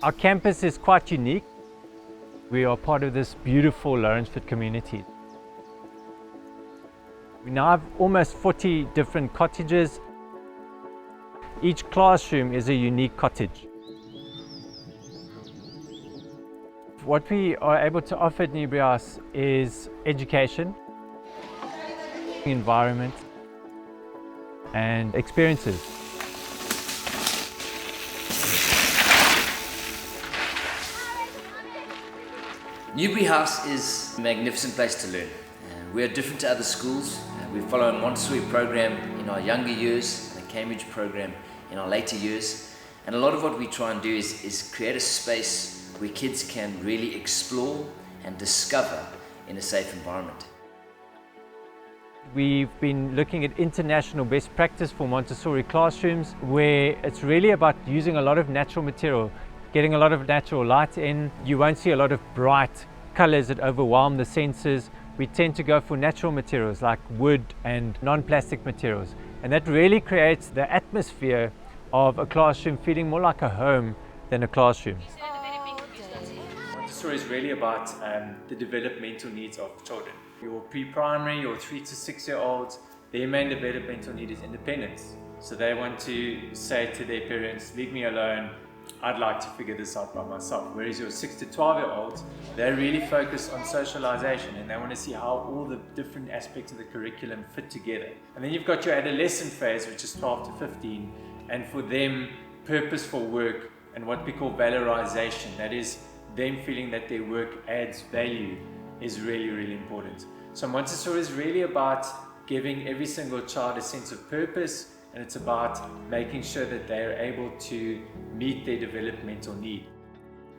Our campus is quite unique. We are part of this beautiful Lawrenceford community. We now have almost 40 different cottages. Each classroom is a unique cottage. What we are able to offer at Newberry House is education, environment, and experiences. Newberry House is a magnificent place to learn. We are different to other schools. We follow a Montessori program in our younger years and a Cambridge program in our later years. And a lot of what we try and do is create a space where kids can really explore and discover in a safe environment. We've been looking at international best practice for Montessori classrooms, where it's really about using a lot of natural material, getting a lot of natural light in. You won't see a lot of bright colors that overwhelm the senses. We tend to go for natural materials like wood and non-plastic materials. And that really creates the atmosphere of a classroom feeling more like a home than a classroom. Montessori is really about the developmental needs of children. Your pre-primary, your 3 to 6 year olds, their main developmental need is independence. So they want to say to their parents, leave me alone, I'd like to figure this out by myself. Whereas your 6 to 12 year olds, they really focus on socialization and they want to see how all the different aspects of the curriculum fit together. And then you've got your adolescent phase, which is 12 to 15, and for them, purposeful work and what we call valorization, that is them feeling that their work adds value, is really, really important. So Montessori is really about giving every single child a sense of purpose, and it's about making sure that they are able to meet their developmental need.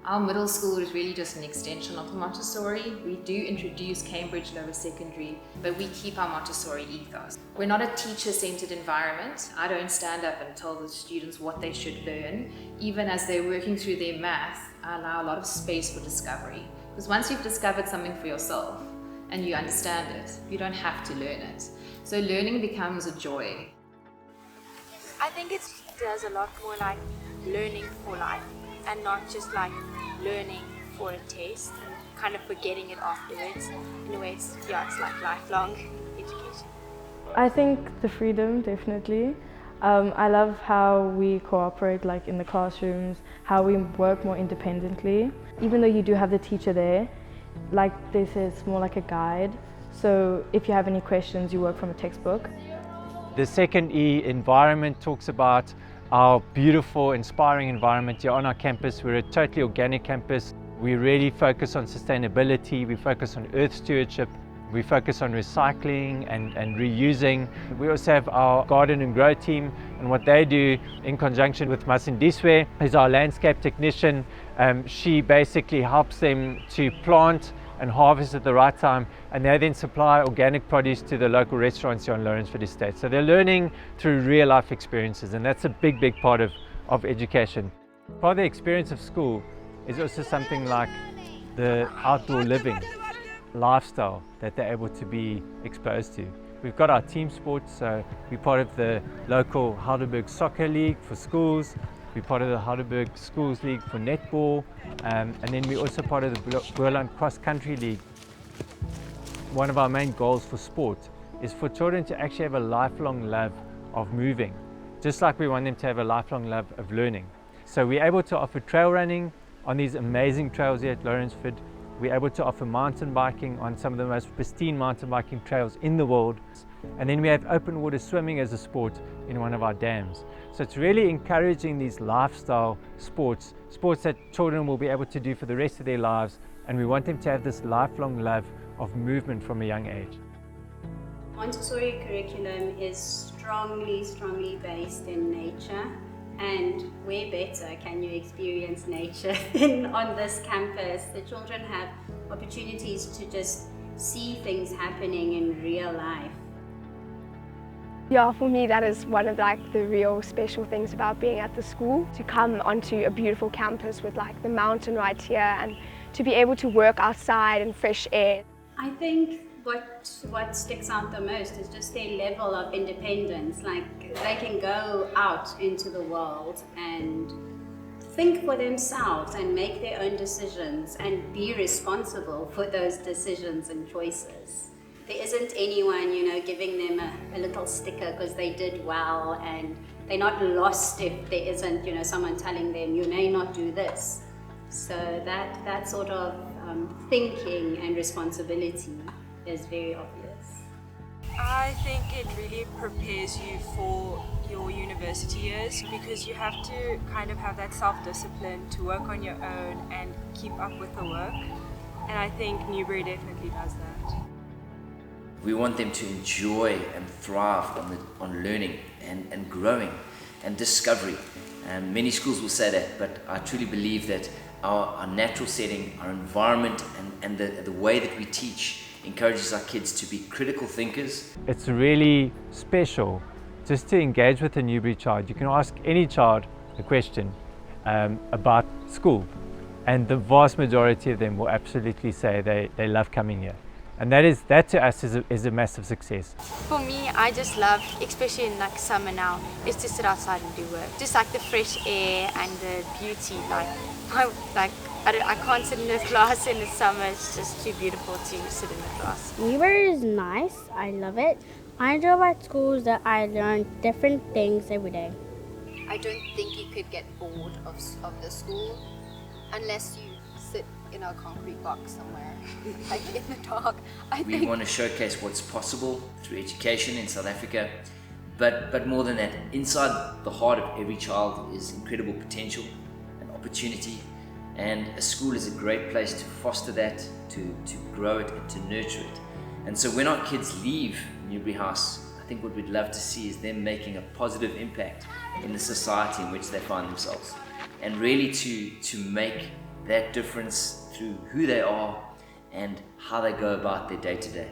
Our middle school is really just an extension of the Montessori. We do introduce Cambridge Lower Secondary, but we keep our Montessori ethos. We're not a teacher-centered environment. I don't stand up and tell the students what they should learn. Even as they're working through their math, I allow a lot of space for discovery. Because once you've discovered something for yourself and you understand it, you don't have to learn it. So learning becomes a joy. I think it does a lot more like learning for life and not just like learning for a test and kind of forgetting it afterwards. In a way, it's like lifelong education. I think the freedom, definitely. I love how we cooperate like in the classrooms, how we work more independently. Even though you do have the teacher there, like this is more like a guide. So if you have any questions, you work from a textbook. The second E, environment, talks about our beautiful, inspiring environment here on our campus. We're a totally organic campus. We really focus on sustainability, we focus on earth stewardship, we focus on recycling and reusing. We also have our garden and grow team, and what they do in conjunction with Masindiswe is our landscape technician. She basically helps them to plant and harvest at the right time, and they then supply organic produce to the local restaurants here on Lawrenceford Estate. So they're learning through real life experiences, and that's a big part of education. Part of the experience of school is also something like the outdoor living lifestyle that they're able to be exposed to. We've got our team sports, so we're part of the local Heidelberg Soccer League for schools. We're part of the Heidelberg Schools League for netball, and then we're also part of the Boerland Cross Country League. One of our main goals for sport is for children to actually have a lifelong love of moving, just like we want them to have a lifelong love of learning. So we're able to offer trail running on these amazing trails here at Lawrenceford. We're able to offer mountain biking on some of the most pristine mountain biking trails in the world. And then we have open water swimming as a sport in one of our dams. So it's really encouraging these lifestyle sports that children will be able to do for the rest of their lives, and we want them to have this lifelong love of movement from a young age. Montessori curriculum is strongly based in nature, and where better can you experience nature than on this campus? The children have opportunities to just see things happening in real life. Yeah, for me that is one of the real special things about being at the school, to come onto a beautiful campus with the mountain right here and to be able to work outside in fresh air. I think what sticks out the most is just their level of independence. They can go out into the world and think for themselves and make their own decisions and be responsible for those decisions and choices. There isn't anyone, giving them a little sticker because they did well, and they're not lost if there isn't, someone telling them, you may not do this. So that sort of thinking and responsibility is very obvious. I think it really prepares you for your university years, because you have to kind of have that self-discipline to work on your own and keep up with the work. And I think Newberry definitely does that. We want them to enjoy and thrive on learning and growing and discovery. And many schools will say that, but I truly believe that our natural setting, our environment, and the way that we teach encourages our kids to be critical thinkers. It's really special just to engage with a Newberry child. You can ask any child a question about school, and the vast majority of them will absolutely say they love coming here. And that to us is a massive success. For me, I just love, especially in like summer now, is to sit outside and do work. Just like the fresh air and the beauty. I can't sit in the class in the summer. It's just too beautiful to sit in the class. Newberry is nice. I love it. I enjoy about school is that I learn different things every day. I don't think you could get bored of the school unless you sit in a concrete box somewhere, like in the dark. We want to showcase what's possible through education in South Africa, but more than that, inside the heart of every child is incredible potential and opportunity, and a school is a great place to foster that, to grow it and to nurture it. And so when our kids leave Newberry House, I think what we'd love to see is them making a positive impact in the society in which they find themselves, and really to make that difference through who they are and how they go about their day-to-day.